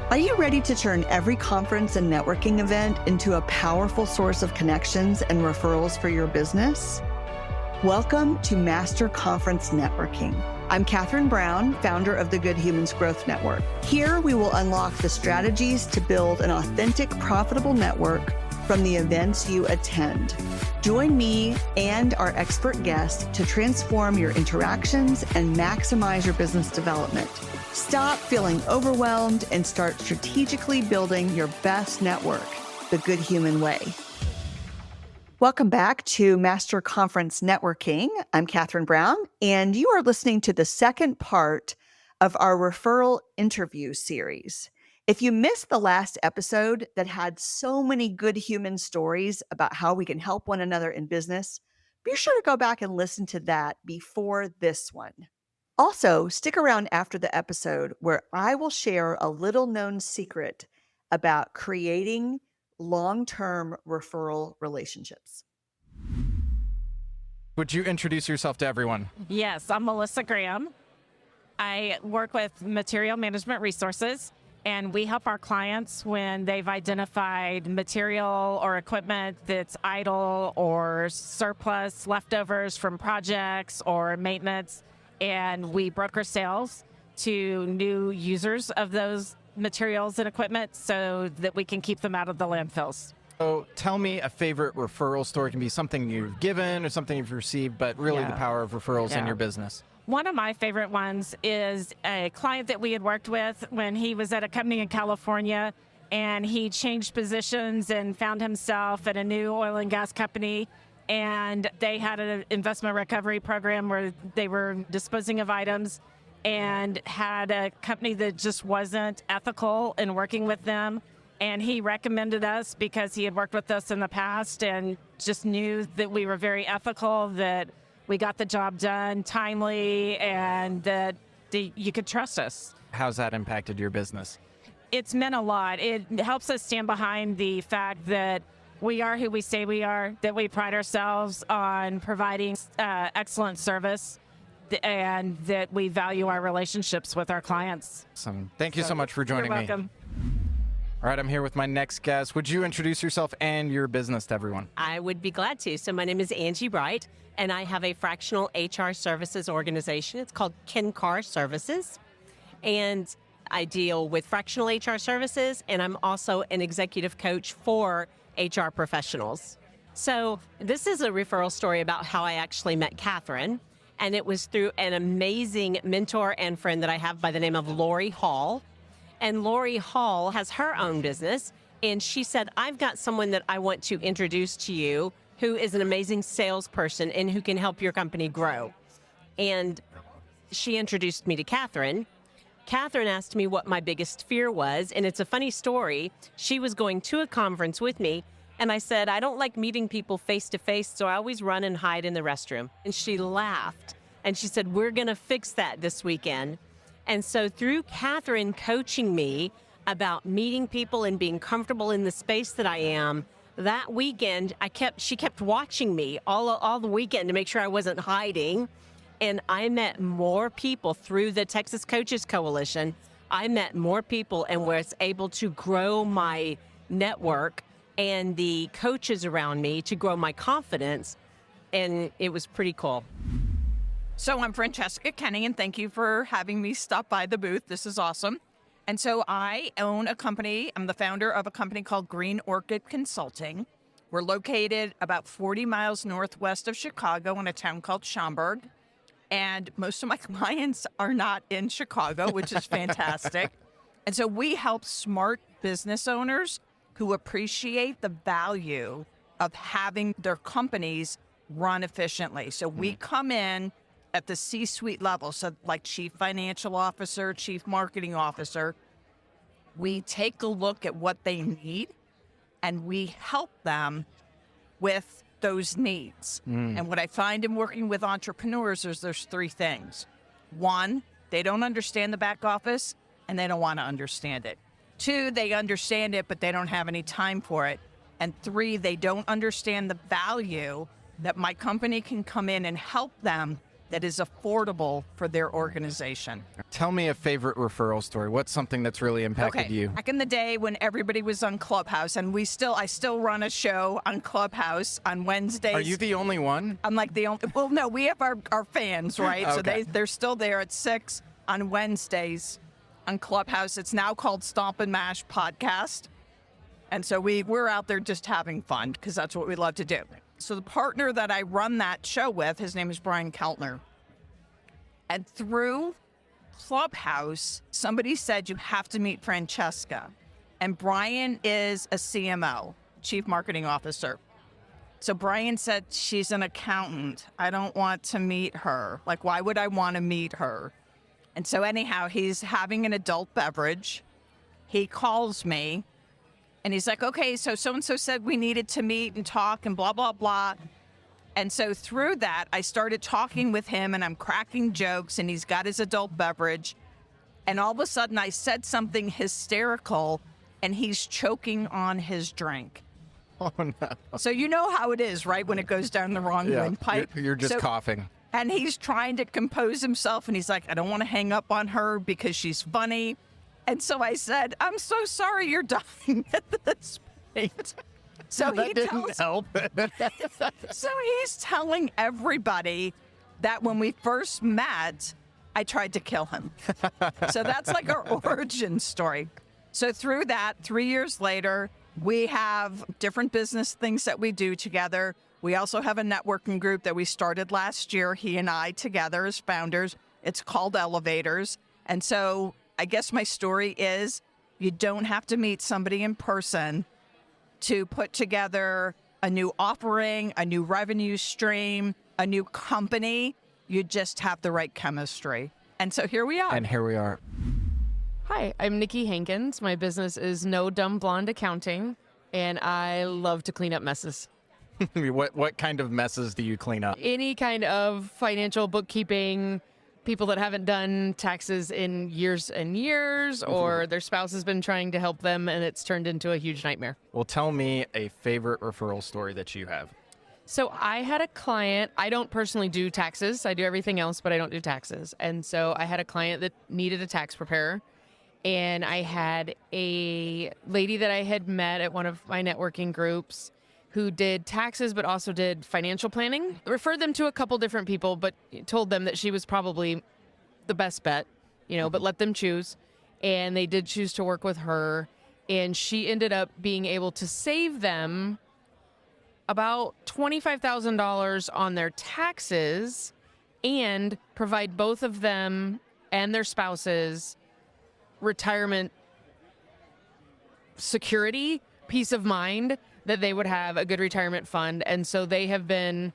Are you ready to turn every conference and networking event into a powerful source of connections and referrals for your business? Welcome to Master Conference Networking. I'm Catherine Brown, founder of the Good Humans Growth Network. Here, we will unlock the strategies to build an authentic, profitable network from the events you attend. Join me and our expert guests to transform your interactions and maximize your business development. Stop feeling overwhelmed and start strategically building your best network, the Good Human way. Welcome back to Master Conference Networking. I'm Catherine Brown, and you are listening to the second part of our referral interview series. If you missed the last episode that had so many good human stories about how we can help one another in business, be sure to go back and listen to that before this one. Also, stick around after the episode where I will share a little-known secret about creating long-term referral relationships. Would you introduce yourself to everyone? Yes, I'm Melissa Graham. I work with Material Management Resources, and we help our clients when they've identified material or equipment that's idle or surplus leftovers from projects or maintenance, and we broker sales to new users of those materials and equipment so that we can keep them out of the landfills. So tell me a favorite referral story. It can be something you've given or something you've received, but really the power of referrals in your business. One of my favorite ones is a client that we had worked with when he was at a company in California, and he changed positions and found himself at a new oil and gas company. And they had an investment recovery program where they were disposing of items and had a company that just wasn't ethical in working with them. And he recommended us because he had worked with us in the past and just knew that we were very ethical, that we got the job done timely, and that you could trust us. How's that impacted your business? It's meant a lot. It helps us stand behind the fact that we are who we say we are, that we pride ourselves on providing excellent service, and that we value our relationships with our clients. Awesome. Thank you so much for joining me. You're welcome. All right, I'm here with my next guest. Would you introduce yourself and your business to everyone? I would be glad to. So my name is Angie Wright, and I have a fractional HR services organization. It's called Kenney Services, and I deal with fractional HR services, and I'm also an executive coach for HR professionals. So this is a referral story about how I actually met Catherine, and it was through an amazing mentor and friend that I have by the name of Lori Hall. And Lori Hall has her own business, and she said, I've got someone that I want to introduce to you who is an amazing salesperson and who can help your company grow. And she introduced me to Catherine. Catherine asked me what my biggest fear was, and it's a funny story. She was going to a conference with me, and I said, I don't like meeting people face to face, so I always run and hide in the restroom. And she laughed, and she said, we're gonna fix that this weekend. And so through Catherine coaching me about meeting people and being comfortable in the space that I am, that weekend, she kept watching me all the weekend to make sure I wasn't hiding. And I met more people through the Texas Coaches Coalition. I met more people and was able to grow my network and the coaches around me to grow my confidence. And it was pretty cool. So I'm Francesca, Kenney, and thank you for having me stop by the booth. This is awesome. And so I own a company. I'm the founder of a company called Green Orchid Consulting. We're located about 40 miles northwest of Chicago in a town called Schaumburg. And most of my clients are not in Chicago, which is fantastic. And so we help smart business owners who appreciate the value of having their companies run efficiently. So we come in at the C-suite level, so like chief financial officer, chief marketing officer. We take a look at what they need and we help them with those needs. And what I find in working with entrepreneurs is there's three things. One, they don't understand the back office and they don't want to understand it. Two, they understand it, but they don't have any time for it. And three, they don't understand the value that my company can come in and help them that is affordable for their organization. Tell me a favorite referral story. What's something that's really impacted you? Back in the day when everybody was on Clubhouse, and I still run a show on Clubhouse on Wednesdays. Are you the only one? I'm like the only. Well, no, we have our fans, right? Okay. So they're still there at 6 on Wednesdays on Clubhouse. It's now called Stomp and Mash Podcast, and so we're out there just having fun because that's what we love to do. So the partner that I run that show with, his name is Brian Keltner, and through Clubhouse, somebody said you have to meet Francesca, and Brian is a CMO, Chief Marketing Officer. So Brian said, she's an accountant. I don't want to meet her. Like, why would I want to meet her? And so anyhow, he's having an adult beverage. He calls me and he's like, okay, so so-and-so said we needed to meet and talk and blah, blah, blah. And so through that, I started talking with him and I'm cracking jokes and he's got his adult beverage. And all of a sudden I said something hysterical and he's choking on his drink. Oh, no. So you know how it is, right? When it goes down the wrong windpipe. You're just coughing. And he's trying to compose himself and he's like, I don't want to hang up on her because she's funny. And so I said, I'm so sorry you're dying at this point. So that didn't help. So he's telling everybody that when we first met, I tried to kill him. So that's like our origin story. So through that, 3 years later, we have different business things that we do together. We also have a networking group that we started last year, he and I together as founders. It's called Elevators. And so I guess my story is you don't have to meet somebody in person to put together a new offering, a new revenue stream, a new company. You just have the right chemistry. And so here we are. And here we are. Hi, I'm Niki Hankins. My business is No Dumb Blonde Accounting, and I love to clean up messes. What kind of messes do you clean up? Any kind of financial bookkeeping, people that haven't done taxes in years and years, or their spouse has been trying to help them and it's turned into a huge nightmare. Well, tell me a favorite referral story that you have. So I had a client, I don't personally do taxes. I do everything else, but I don't do taxes. And so I had a client that needed a tax preparer. And I had a lady that I had met at one of my networking groups who did taxes, but also did financial planning. Referred them to a couple different people, but told them that she was probably the best bet, but let them choose. And they did choose to work with her. And she ended up being able to save them about $25,000 on their taxes and provide both of them and their spouses retirement security, peace of mind that they would have a good retirement fund. And so they have been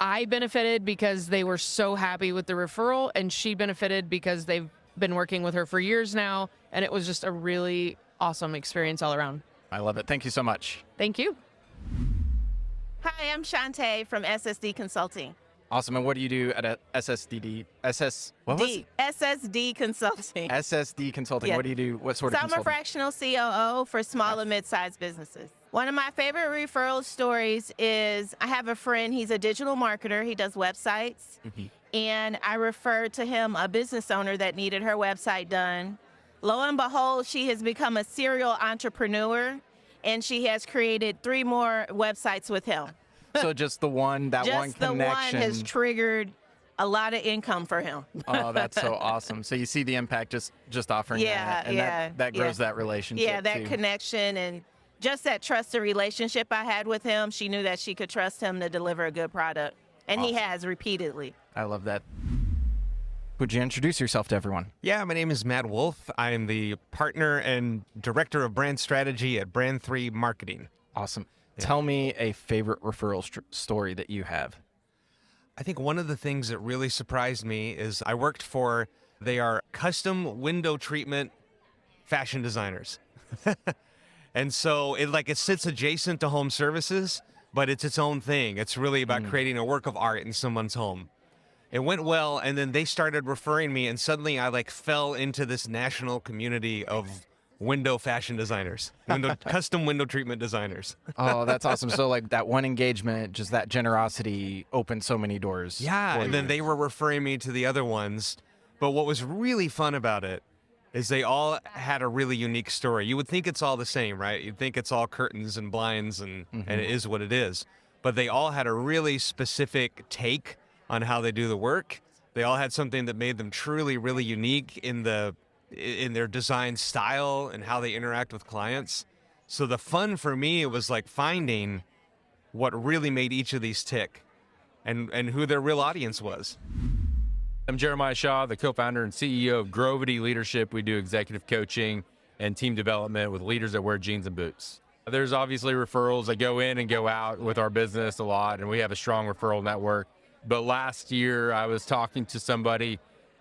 I benefited because they were so happy with the referral, and she benefited because they've been working with her for years now. And it was just a really awesome experience all around. I love it. Thank you so much. Thank you. Hi, I'm Shanté from SSD Consulting. Awesome. And what do you do at a SSD Consulting. SSD Consulting. Yeah. What do you do? What sort of I'm a consulting? fractional COO for small and mid-sized businesses. One of my favorite referral stories is I have a friend, he's a digital marketer, he does websites, and I referred to him a business owner that needed her website done. Lo and behold, she has become a serial entrepreneur, and she has created 3 more websites with him. So just the one, that one Just the connection. one has triggered a lot of income for him. Oh, that's so awesome. So you see the impact just offering that. And that grows that relationship. Yeah, that too. connection and just that trusted relationship I had with him. She knew that she could trust him to deliver a good product. And he has repeatedly. I love that. Would you introduce yourself to everyone? Yeah, my name is Matt Wolfe. I am the partner and director of brand strategy at Brand 3 Marketing. Awesome. Yeah. Tell me a favorite referral story that you have. I think one of the things that really surprised me is I worked they are custom window treatment fashion designers. And so it sits adjacent to home services, but it's its own thing. It's really about creating a work of art in someone's home. It went well, and then they started referring me, and suddenly I fell into this national community of window fashion designers, custom window treatment designers. Oh, that's awesome. So like that one engagement, just that generosity opened so many doors. Yeah, and then they were referring me to the other ones. But what was really fun about it is they all had a really unique story. You would think it's all the same, right? You'd think it's all curtains and blinds and it is what it is. But they all had a really specific take on how they do the work. They all had something that made them truly, really unique in their design style and how they interact with clients. So the fun for me was like finding what really made each of these tick and who their real audience was. I'm Jeremiah Shaw, the co-founder and CEO of Grovity Leadership. We do executive coaching and team development with leaders that wear jeans and boots. There's obviously referrals that go in and go out with our business a lot, and we have a strong referral network. But last year, I was talking to somebody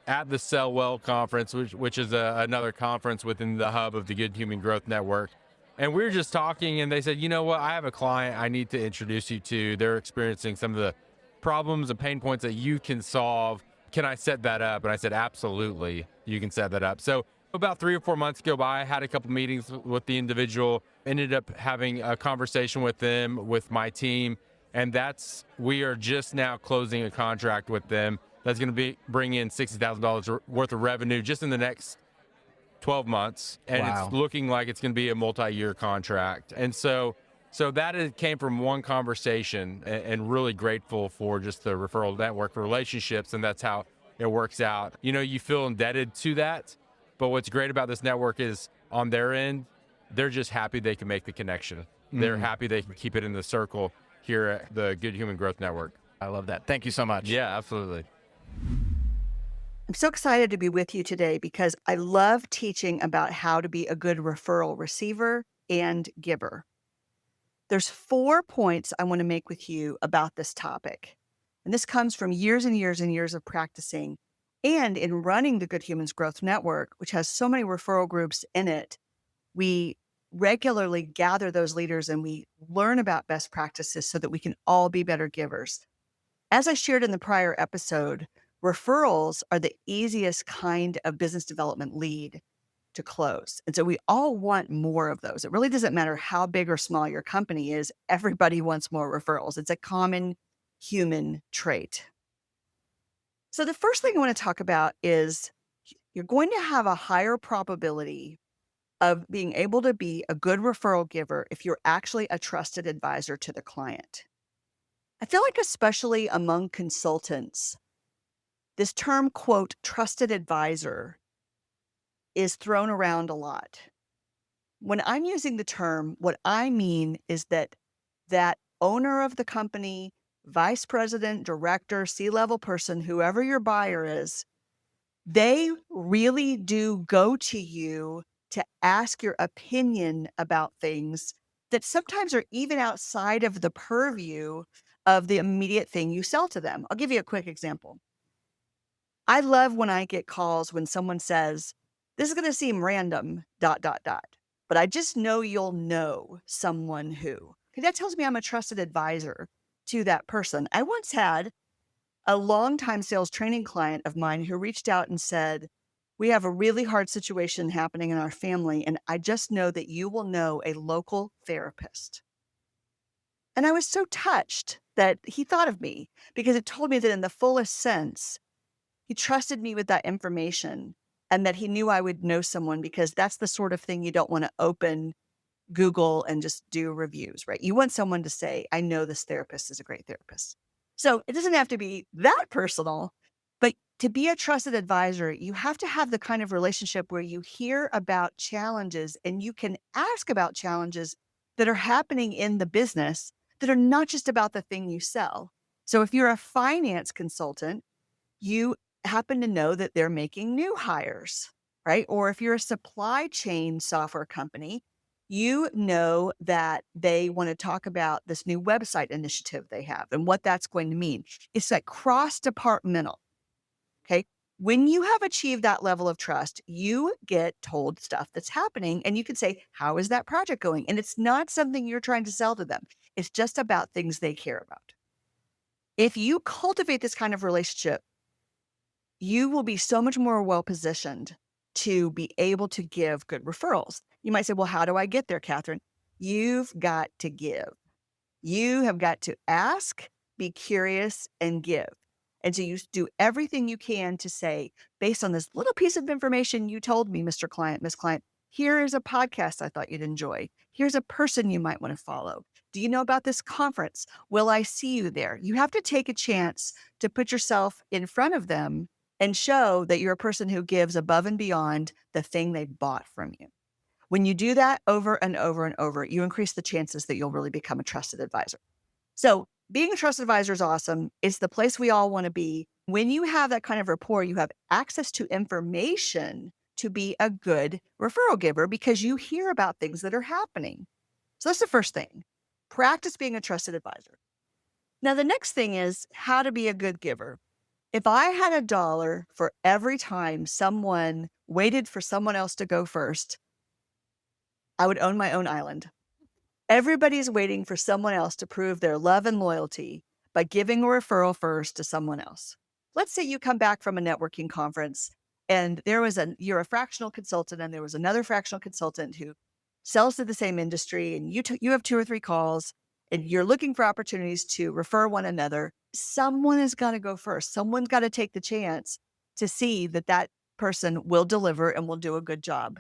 at the Sell Well conference, which is another conference within the hub of the Good Human Growth Network. And we were just talking, and they said, you know what, I have a client I need to introduce you to. They're experiencing some of the problems and pain points that you can solve. Can I set that up? And I said, absolutely, you can set that up. So about 3 or 4 months go by, I had a couple meetings with the individual, ended up having a conversation with them, with my team. And we are just now closing a contract with them that's going to bring in $60,000 worth of revenue just in the next 12 months. And It's looking like it's going to be a multi-year contract. And so that came from one conversation, and really grateful for just the referral network relationships. And that's how it works out. You know, you feel indebted to that. But what's great about this network is on their end, they're just happy they can make the connection. They're happy they can keep it in the circle here at the Good Human Growth Network. I love that. Thank you so much. Yeah, absolutely. I'm so excited to be with you today because I love teaching about how to be a good referral receiver and giver. There's 4 points I want to make with you about this topic. And this comes from years and years and years of practicing and in running the Good Humans Growth Network, which has so many referral groups in it. We regularly gather those leaders and we learn about best practices so that we can all be better givers. As I shared in the prior episode, referrals are the easiest kind of business development lead to close. And so we all want more of those. It really doesn't matter how big or small your company is. Everybody wants more referrals. It's a common human trait. So the first thing I want to talk about is you're going to have a higher probability of being able to be a good referral giver if you're actually a trusted advisor to the client. I feel like especially among consultants, this term, quote, trusted advisor is thrown around a lot. When I'm using the term, what I mean is that owner of the company, vice president, director, C-level person, whoever your buyer is, they really do go to you to ask your opinion about things that sometimes are even outside of the purview of the immediate thing you sell to them. I'll give you a quick example. I love when I get calls when someone says, this is going to seem random, ... but I just know you'll know someone who. Okay, that tells me I'm a trusted advisor to that person. I once had a longtime sales training client of mine who reached out and said, we have a really hard situation happening in our family, and I just know that you will know a local therapist. And I was so touched that he thought of me because it told me that in the fullest sense, he trusted me with that information and that he knew I would know someone, because that's the sort of thing you don't want to open Google and just do reviews, right? You want someone to say, I know this therapist is a great therapist. So it doesn't have to be that personal, but to be a trusted advisor, you have to have the kind of relationship where you hear about challenges and you can ask about challenges that are happening in the business that are not just about the thing you sell. So if you're a finance consultant, you happen to know that they're making new hires, right? Or if you're a supply chain software company, you know that they want to talk about this new website initiative they have and what that's going to mean. It's like cross-departmental, okay? When you have achieved that level of trust, you get told stuff that's happening and you can say, how is that project going? And it's not something you're trying to sell to them. It's just about things they care about. If you cultivate this kind of relationship, you will be so much more well-positioned to be able to give good referrals. You might say, well, how do I get there, Catherine? You've got to give. You have got to ask, be curious, and give. And so you do everything you can to say, based on this little piece of information you told me, Mr. Client, Miss Client, here is a podcast I thought you'd enjoy. Here's a person you might want to follow. Do you know about this conference? Will I see you there? You have to take a chance to put yourself in front of them and show that you're a person who gives above and beyond the thing they bought from you. When you do that over and over and over, you increase the chances that you'll really become a trusted advisor. So being a trusted advisor is awesome. It's the place we all want to be. When you have that kind of rapport, you have access to information to be a good referral giver because you hear about things that are happening. So that's the first thing. Practice being a trusted advisor. Now, the next thing is how to be a good giver. If I had $1 for every time someone waited for someone else to go first, I would own my own island. Everybody's waiting for someone else to prove their love and loyalty by giving a referral first to someone else. Let's say you come back from a networking conference and you're a fractional consultant and there was another fractional consultant who sells to the same industry and you have 2 or 3 calls and you're looking for opportunities to refer one another. Someone has got to go first. Someone's got to take the chance to see that person will deliver and will do a good job.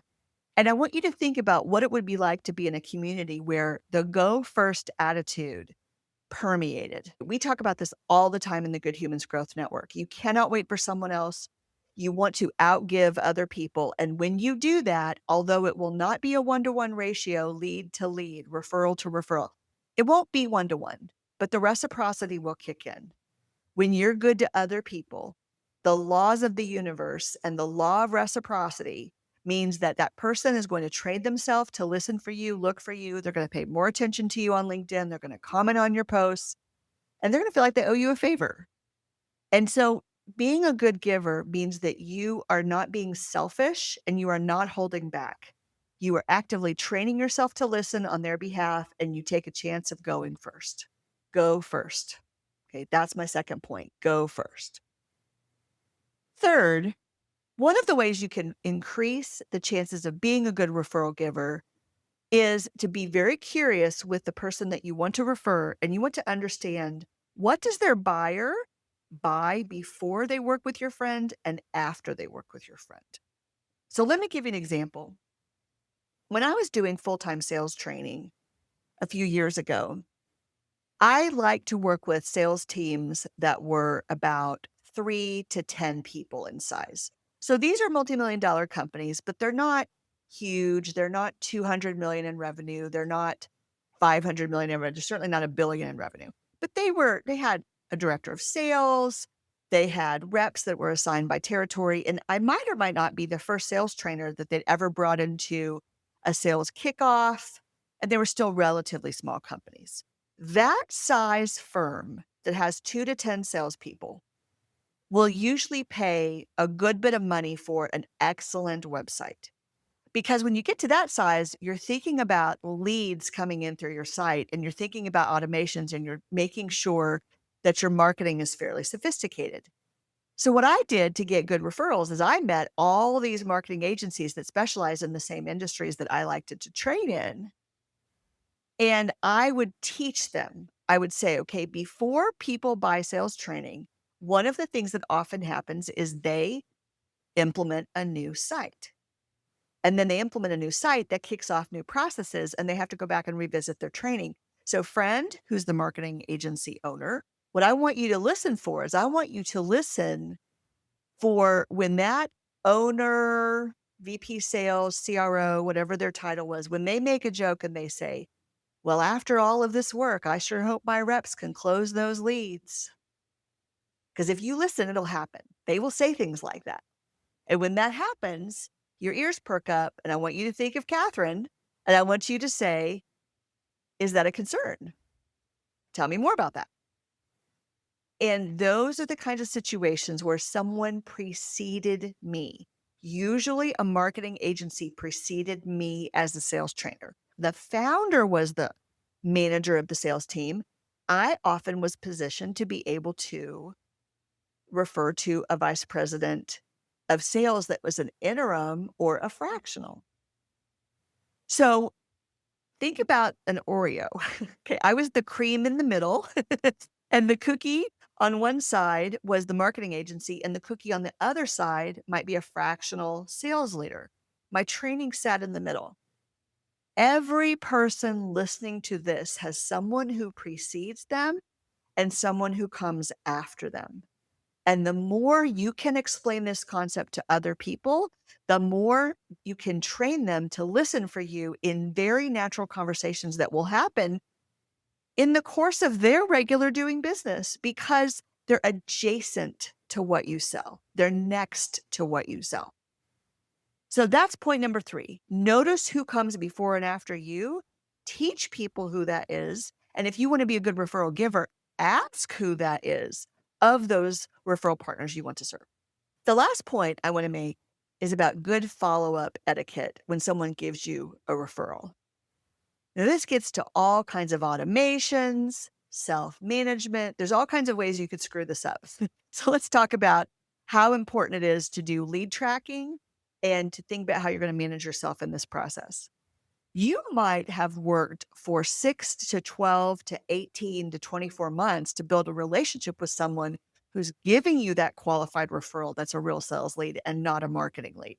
And I want you to think about what it would be like to be in a community where the go first attitude permeated. We talk about this all the time in the Good Humans Growth Network. You cannot wait for someone else. You want to outgive other people. And when you do that, although it will not be a 1-to-1 ratio, lead to lead, referral to referral, it won't be 1-to-1, but the reciprocity will kick in. When you're good to other people, the laws of the universe and the law of reciprocity means that person is going to trade themselves to listen for you, look for you. They're going to pay more attention to you on LinkedIn. They're going to comment on your posts, and they're going to feel like they owe you a favor. And so being a good giver means that you are not being selfish and you are not holding back. You are actively training yourself to listen on their behalf, and you take a chance of going first. Go first. Okay, that's my second point. Go first. Third, one of the ways you can increase the chances of being a good referral giver is to be very curious with the person that you want to refer, and you want to understand, what does their buyer buy before they work with your friend and after they work with your friend? So let me give you an example. When I was doing full-time sales training a few years ago, I like to work with sales teams that were about 3 to 10 people in size. So these are multi-million-dollar companies, but they're not huge. They're not 200 million in revenue. They're not 500 million in revenue. They're certainly not $1 billion in revenue. But they had a director of sales. They had reps that were assigned by territory. And I might or might not be the first sales trainer that they'd ever brought into a sales kickoff. And they were still relatively small companies. That size firm that has 2 to 10 salespeople will usually pay a good bit of money for an excellent website. Because when you get to that size, you're thinking about leads coming in through your site, and you're thinking about automations, and you're making sure that your marketing is fairly sophisticated. So what I did to get good referrals is I met all these marketing agencies that specialize in the same industries that I liked to train in. And I would teach them. I would say, okay, before people buy sales training, one of the things that often happens is they implement a new site. And then they implement a new site that kicks off new processes, and they have to go back and revisit their training. So friend, who's the marketing agency owner, what I want you to listen for is I want you to listen for when that owner, VP sales, CRO, whatever their title was, when they make a joke and they say, well, after all of this work, I sure hope my reps can close those leads. Because if you listen, it'll happen. They will say things like that. And when that happens, your ears perk up, and I want you to think of Catherine, and I want you to say, is that a concern? Tell me more about that. And those are the kinds of situations where someone preceded me. Usually a marketing agency preceded me as the sales trainer. The founder was the manager of the sales team. I often was positioned to be able to refer to a vice president of sales that was an interim or a fractional. So think about an Oreo. Okay, I was the cream in the middle, and the cookie on one side was the marketing agency, and the cookie on the other side might be a fractional sales leader. My training sat in the middle. Every person listening to this has someone who precedes them and someone who comes after them. And the more you can explain this concept to other people, the more you can train them to listen for you in very natural conversations that will happen in the course of their regular doing business because they're adjacent to what you sell. They're next to what you sell. So that's point number 3. Notice who comes before and after you. Teach people who that is. And if you want to be a good referral giver, ask who that is of those referral partners you want to serve. The last point I want to make is about good follow-up etiquette when someone gives you a referral. Now, this gets to all kinds of automations, self-management. There's all kinds of ways you could screw this up. So let's talk about how important it is to do lead tracking and to think about how you're going to manage yourself in this process. You might have worked for 6 to 12 to 18 to 24 months to build a relationship with someone who's giving you that qualified referral that's a real sales lead and not a marketing lead.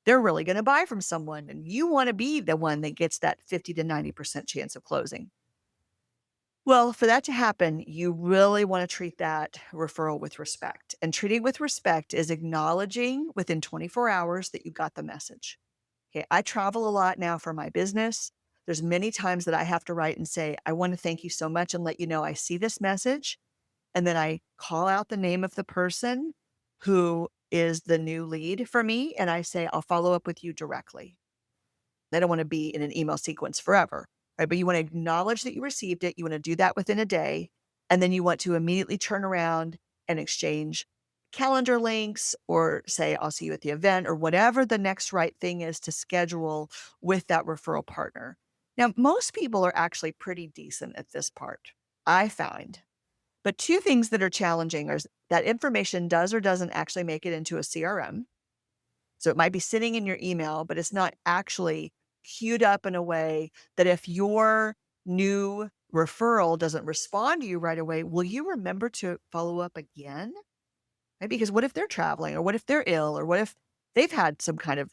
They're really going to buy from someone, and you want to be the one that gets that 50 to 90% chance of closing. Well, for that to happen, you really want to treat that referral with respect. And treating with respect is acknowledging within 24 hours that you got the message. Okay, I travel a lot now for my business. There's many times that I have to write and say, I want to thank you so much and let you know I see this message. And then I call out the name of the person who is the new lead for me. And I say, I'll follow up with you directly. I don't want to be in an email sequence forever, right? But you want to acknowledge that you received it. You want to do that within a day. And then you want to immediately turn around and exchange calendar links or say, I'll see you at the event or whatever the next right thing is to schedule with that referral partner. Now, most people are actually pretty decent at this part, I find. But 2 things that are challenging are that information does or doesn't actually make it into a CRM. So it might be sitting in your email, but it's not actually queued up in a way that if your new referral doesn't respond to you right away, will you remember to follow up again? Right? Because what if they're traveling or what if they're ill or what if they've had some kind of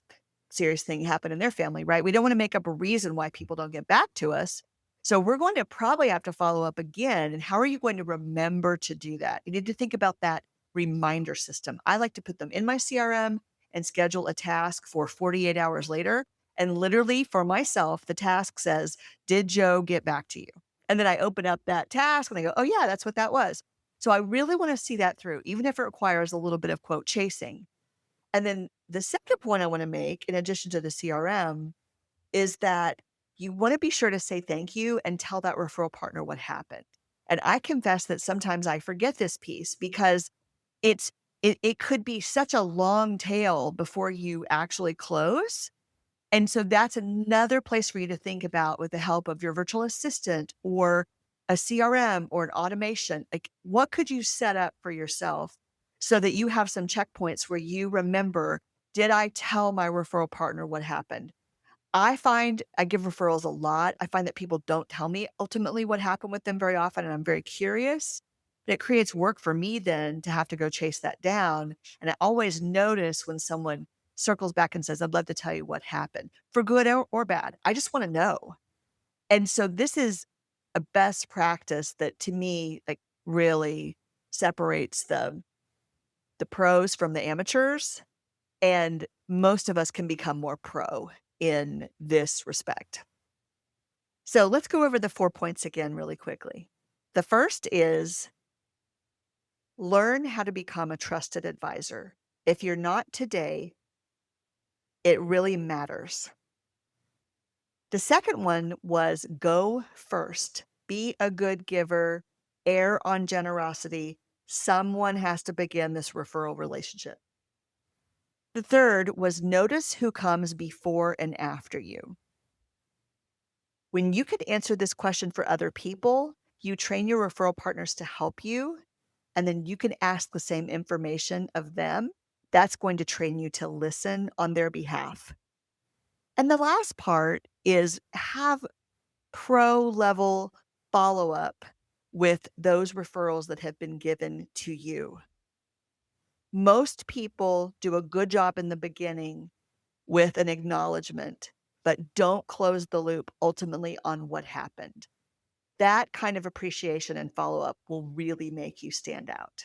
serious thing happen in their family, right? We don't want to make up a reason why people don't get back to us. So we're going to probably have to follow up again. And how are you going to remember to do that? You need to think about that reminder system. I like to put them in my CRM and schedule a task for 48 hours later. And literally for myself, the task says, did Joe get back to you? And then I open up that task and I go, oh yeah, that's what that was. So I really want to see that through, even if it requires a little bit of quote chasing. And then the second point I want to make, in addition to the CRM, is that you want to be sure to say thank you and tell that referral partner what happened. And I confess that sometimes I forget this piece because it could be such a long tail before you actually close. And so that's another place for you to think about with the help of your virtual assistant or a CRM or an automation. Like, what could you set up for yourself so that you have some checkpoints where you remember, did I tell my referral partner what happened? I find I give referrals a lot. I find that people don't tell me ultimately what happened with them very often, and I'm very curious. But it creates work for me then to have to go chase that down. And I always notice when someone circles back and says, I'd love to tell you what happened, for good or bad. I just want to know. And so this is a best practice that to me, like, really separates the pros from the amateurs. And most of us can become more pro in this respect. So let's go over the 4 points again really quickly. The first is learn how to become a trusted advisor. If you're not today, it really matters. The second one was go first. Be a good giver, err on generosity. Someone has to begin this referral relationship. The third was notice who comes before and after you. When you can answer this question for other people, you train your referral partners to help you, and then you can ask the same information of them that's going to train you to listen on their behalf. And the last part is have pro level follow up with those referrals that have been given to you. Most people do a good job in the beginning with an acknowledgement, but don't close the loop ultimately on what happened. That kind of appreciation and follow up will really make you stand out.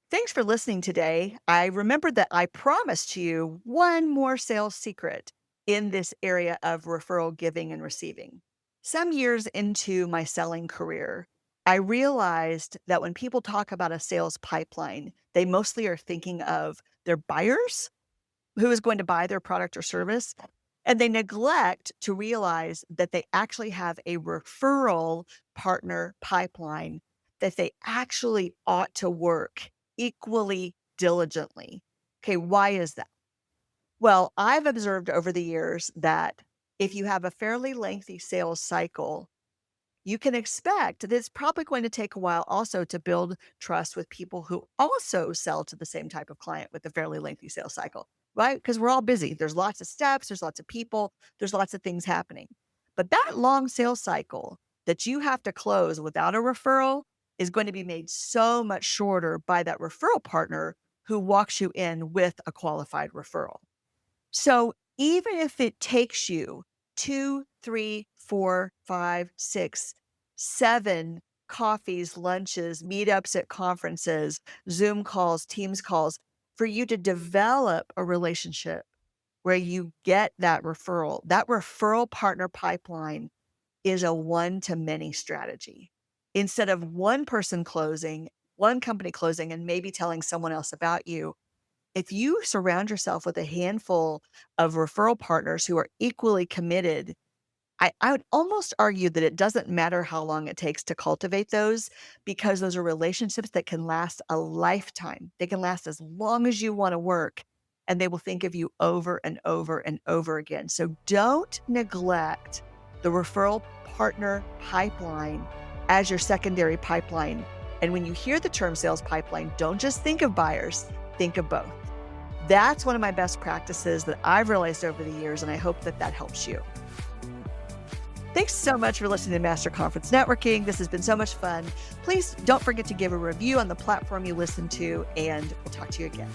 Thanks for listening today. I remembered that I promised you one more sales secret in this area of referral giving and receiving. Some years into my selling career, I realized that when people talk about a sales pipeline, they mostly are thinking of their buyers, who is going to buy their product or service, and they neglect to realize that they actually have a referral partner pipeline that they actually ought to work equally diligently. Okay, why is that? Well, I've observed over the years that if you have a fairly lengthy sales cycle, you can expect that it's probably going to take a while also to build trust with people who also sell to the same type of client with a fairly lengthy sales cycle, right? Because we're all busy. There's lots of steps, there's lots of people, there's lots of things happening. But that long sales cycle that you have to close without a referral is going to be made so much shorter by that referral partner who walks you in with a qualified referral. So even if it takes you 2, 3, 4, 5, 6, 7 coffees, lunches, meetups at conferences, Zoom calls, Teams calls, for you to develop a relationship where you get that referral partner pipeline is a one-to-many strategy. Instead of one person closing, one company closing, and maybe telling someone else about you, if you surround yourself with a handful of referral partners who are equally committed, I would almost argue that it doesn't matter how long it takes to cultivate those, because those are relationships that can last a lifetime. They can last as long as you want to work, and they will think of you over and over and over again. So don't neglect the referral partner pipeline as your secondary pipeline. And when you hear the term sales pipeline, don't just think of buyers, think of both. That's one of my best practices that I've realized over the years, and I hope that that helps you. Thanks so much for listening to Master Conference Networking. This has been so much fun. Please don't forget to give a review on the platform you listen to, and we'll talk to you again.